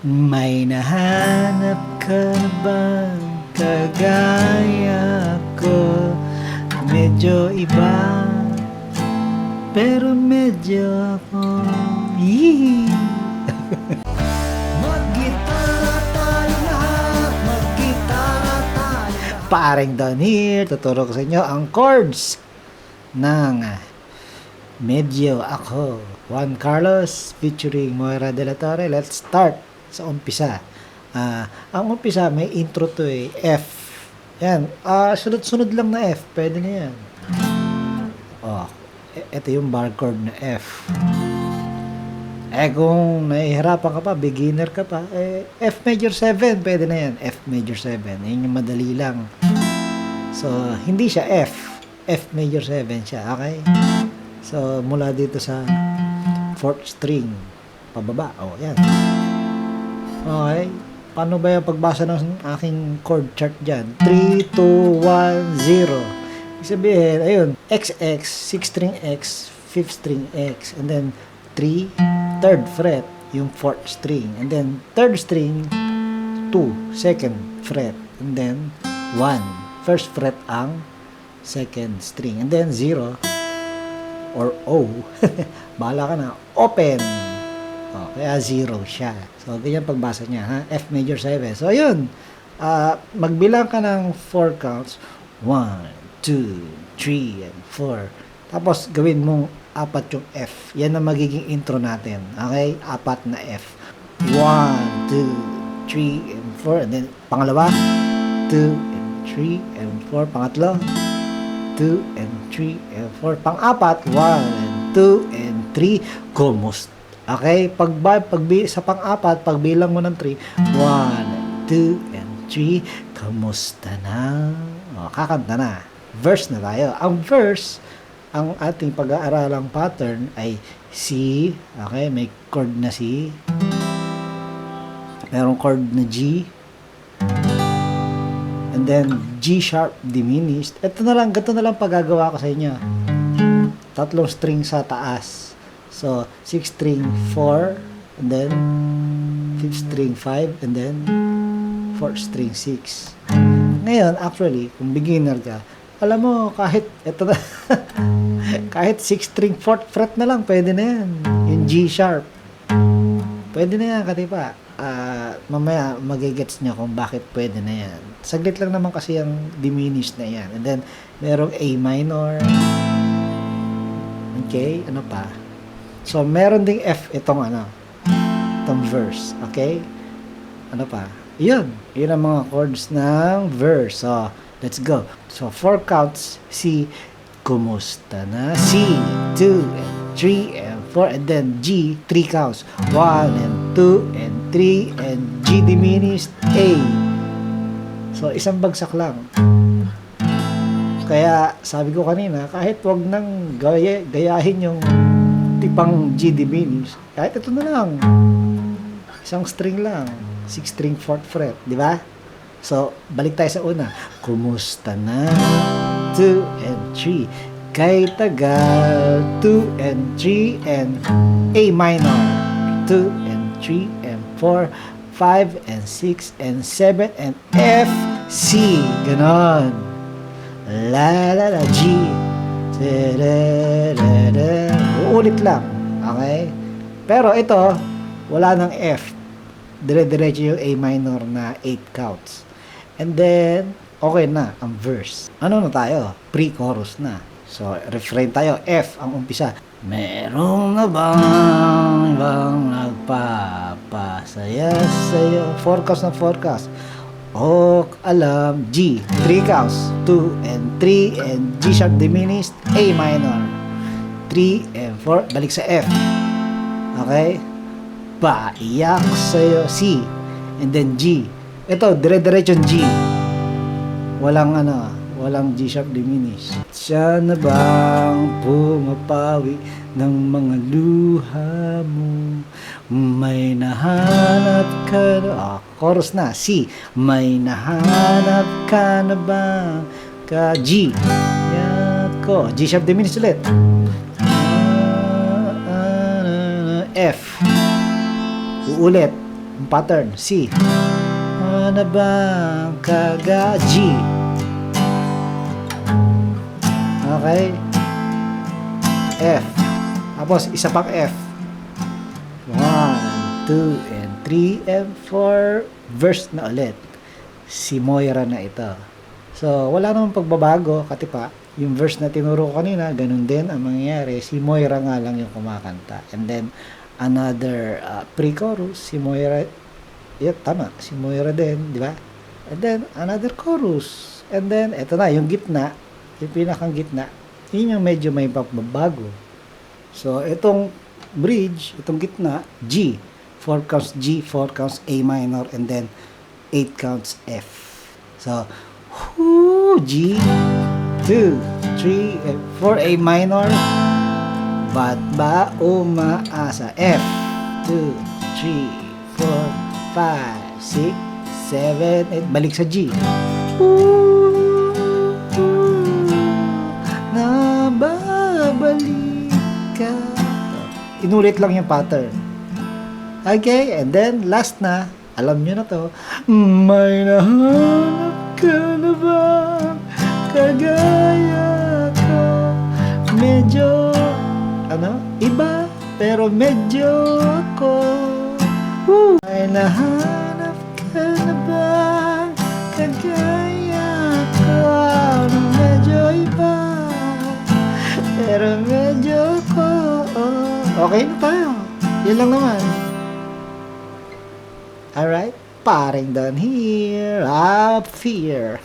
May nahanap ka na bang kagaya ko? Medyo iba, pero medyo ako. Yee! Mag-gitara tayo lahat, mag-gitara tayo. Paring Don here, tuturo ko sa inyo ang chords ng Medyo Ako. Juan Carlos featuring Moira De La Torre. Let's start sa umpisa. Ang umpisa may intro to F. Yan. Sunod-sunod lang na F. Pwede na yan. Ito yung bar chord na F. Kung nahihirapan ka pa, beginner ka pa, F major 7, pwede na yan. F major 7. Yan yung madali lang. So, hindi siya F. F major 7 siya. Okay? So, mula dito sa 4th string, pababa. Yan. Okay. Paano ba yung pagbasa ng aking chord chart dyan? 3, 2, 1, 0. Ibig sabihin, ayun, XX, 6th string X, 5th string X, and then 3, 3rd fret, yung 4th string, and then 3rd string, 2, 2nd fret, and then 1, 1st fret ang 2nd string, and then 0, or O, bahala ka na, open. Kaya 0 siya. So, ganyan pagbasa niya, ha? F major 7. So, yun. Magbilang ka ng 4 counts. 1, 2, 3, and 4. Tapos, gawin mong 4 yung F. Yan ang magiging intro natin. Okay? 4 na F. 1, 2, 3, and 4. And then, pangalawa, 2, and 3, and 4. Pangatlo, 2, and 3, and 4. Pang-apat, 1, and 2, and 3. Kumusta? Okay, sa pang-apat, pagbilang mo ng 3, 1, 2, and 3, kamusta na? Kakanta na. Verse na tayo. Ang verse, ang ating pag-aaralang pattern ay C. Okay, may chord na C. Merong chord na G. And then, G sharp diminished. Ganito na lang paggagawa ko sa inyo. 3 string sa taas. So, 6th string 4, and then 5th string 5, and then 4th string 6. Ngayon, actually, kung beginner ka, alam mo, kahit 6th string 4th fret na lang, pwede na yan. Yung G sharp. Pwede na yan, katipa. Mamaya, magigets niya kung bakit pwede na yan. Saglit lang naman kasi yung diminished na yan. And then, merong A minor. Okay, ano pa? So, meron ding F itong verse. Okay? Ano pa? Yun ang mga chords ng verse. So, let's go. So, 4 counts. C, kumusta na? C, 2, and 3, and 4. And then G, 3 counts. 1, and 2, and 3, and G diminished, A. So, isang bagsak lang. Kaya, sabi ko kanina, kahit wag nang gayahin yung tipang G diminished, kahit ito na lang, isang string lang, 6 string 4th fret, di ba? So, balik tayo sa una. Kumusta na? 2 and 3. Kay tagal, 2 and 3 and A minor, 2 and 3 and 4, 5 and 6 and 7 and F, C. Ganon. La la la, G. Uulit lang. Okay? Pero ito, wala ng F. Dire-diretso yung A minor na 8 counts. And then, okay na ang verse. Ano na tayo? Pre-chorus na. So, refrain tayo. F ang umpisa. Merong na bang ibang nagpapasaya sa'yo? 4 counts na 4 counts. Alam, G, 3 counts, 2 and 3 and G sharp diminished, A minor, 3 and 4, balik sa F. Okay? Paiyak sa'yo, C, and then G. Ito, dire-diretsyon G. Walang G sharp diminished. Siya na bang pumapawi ng mga luha mo? May nahanap ka na, chorus na, C. May nahanap ka na ba? G. Yako. G sharp diminished ulit. F. Uulit. Ang pattern, C. Ano bang G? Okay. F. Tapos, isa pang F. 1, 2, and 3, and 4. Verse na ulit. Si Moira na ito. So, wala namang pagbabago, katipa. Yung verse na tinuro ko kanina, ganun din ang mangyayari. Si Moira nga lang yung kumakanta. And then, another pre-chorus, si Moira, tama, si Moira din, di ba? And then, another chorus. And then, eto na, yung gitna, yung pinakang gitna, yun yung medyo may pagbabago. So, itong bridge, itong gitna, G. 4 counts G, 4 counts A minor, and then 8 counts F. So, G, 2, 3, and 4 A minor. Ba't ba umaasa? F, 2, 3, 4, 5, 6, 7, 8. Balik sa G. Nababalik ka. Inulit lang yung pattern. Okay, and then last na, alam nyo na to, may nahanap ka na ba kagaya ko? Medyo, iba, pero medyo ako. May nahanap ka na ba kagaya ko? Medyo iba, pero medyo ako. Okay na tayo. Yun lang naman. Alright, paring down here, up here.